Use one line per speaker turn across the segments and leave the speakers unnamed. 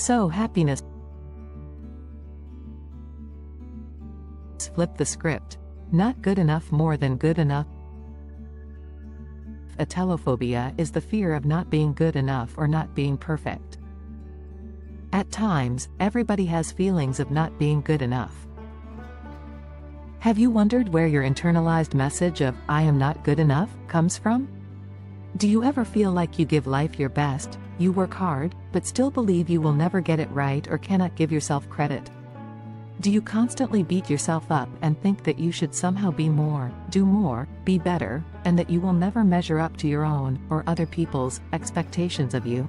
So happiness flip the script. Not good enough, more than good enough. Atelophobia is the fear of not being good enough or not being perfect. At times, everybody has feelings of not being good enough. Have you wondered where your internalized message of, "I am not good enough," comes from? Do you ever feel like you give life your best, you work hard, but still believe you will never get it right or cannot give yourself credit? Do you constantly beat yourself up and think that you should somehow be more, do more, be better, and that you will never measure up to your own, or other people's, expectations of you?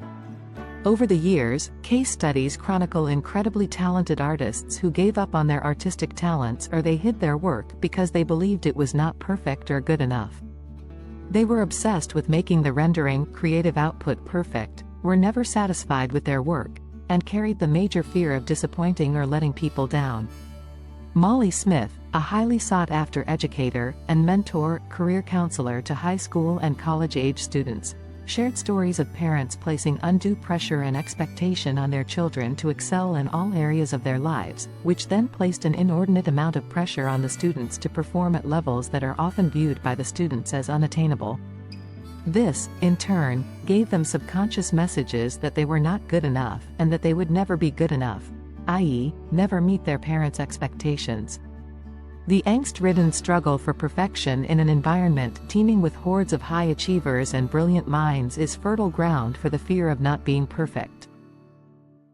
Over the years, case studies chronicle incredibly talented artists who gave up on their artistic talents or they hid their work because they believed it was not perfect or good enough. They were obsessed with making the rendering, creative output perfect, were never satisfied with their work, and carried the major fear of disappointing or letting people down. Molly Smith, a highly sought-after educator and mentor, career counselor to high school and college-age students, shared stories of parents placing undue pressure and expectation on their children to excel in all areas of their lives, which then placed an inordinate amount of pressure on the students to perform at levels that are often viewed by the students as unattainable. This, in turn, gave them subconscious messages that they were not good enough and that they would never be good enough, i.e., never meet their parents' expectations. The angst-ridden struggle for perfection in an environment teeming with hordes of high achievers and brilliant minds is fertile ground for the fear of not being perfect.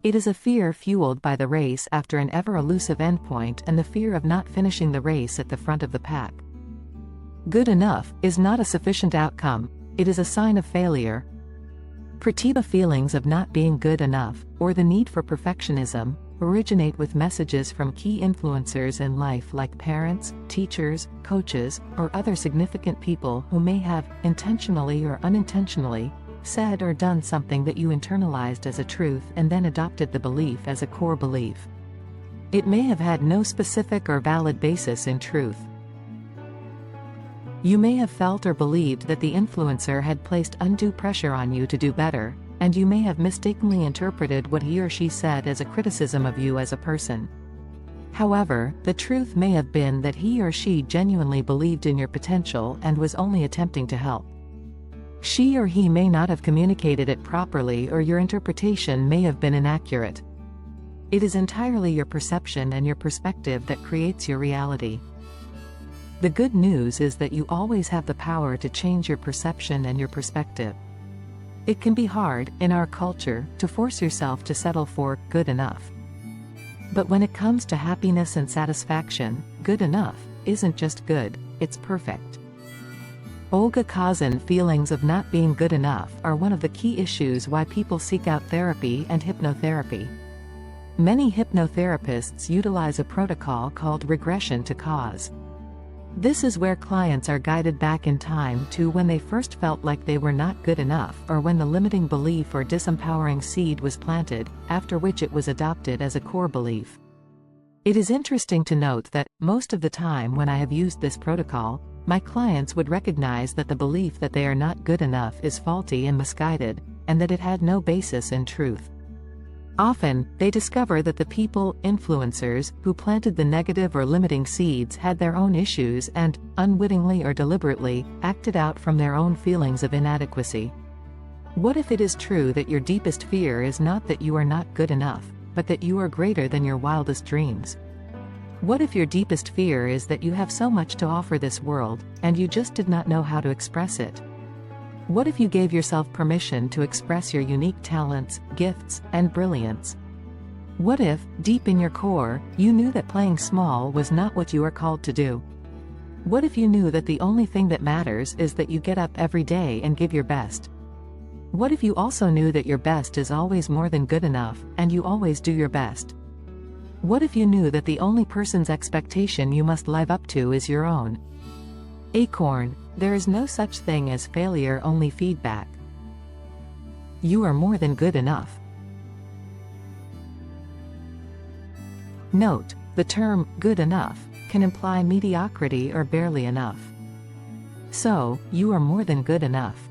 It is a fear fueled by the race after an ever-elusive endpoint and the fear of not finishing the race at the front of the pack. Good enough is not a sufficient outcome, it is a sign of failure. Pratibha feelings of not being good enough, or the need for perfectionism, originate with messages from key influencers in life like parents, teachers, coaches, or other significant people who may have, intentionally or unintentionally, said or done something that you internalized as a truth and then adopted the belief as a core belief. It may have had no specific or valid basis in truth. You may have felt or believed that the influencer had placed undue pressure on you to do better, and you may have mistakenly interpreted what he or she said as a criticism of you as a person. However, the truth may have been that he or she genuinely believed in your potential and was only attempting to help. She or he may not have communicated it properly, or your interpretation may have been inaccurate. It is entirely your perception and your perspective that creates your reality. The good news is that you always have the power to change your perception and your perspective. It can be hard, in our culture, to force yourself to settle for good enough. But when it comes to happiness and satisfaction, good enough isn't just good, it's perfect. Olga Kazan feelings of not being good enough are one of the key issues why people seek out therapy and hypnotherapy. Many hypnotherapists utilize a protocol called regression to cause. This is where clients are guided back in time to when they first felt like they were not good enough, or when the limiting belief or disempowering seed was planted, after which it was adopted as a core belief. It is interesting to note that, most of the time when I have used this protocol, my clients would recognize that the belief that they are not good enough is faulty and misguided, and that it had no basis in truth. Often, they discover that the people, influencers, who planted the negative or limiting seeds had their own issues and, unwittingly or deliberately, acted out from their own feelings of inadequacy. What if it is true that your deepest fear is not that you are not good enough, but that you are greater than your wildest dreams? What if your deepest fear is that you have so much to offer this world, and you just did not know how to express it? What if you gave yourself permission to express your unique talents, gifts, and brilliance? What if, deep in your core, you knew that playing small was not what you are called to do? What if you knew that the only thing that matters is that you get up every day and give your best? What if you also knew that your best is always more than good enough, and you always do your best? What if you knew that the only person's expectation you must live up to is your own? Acorn, there is no such thing as failure, only feedback. You are more than good enough. Note, the term, good enough, can imply mediocrity or barely enough. So, you are more than good enough.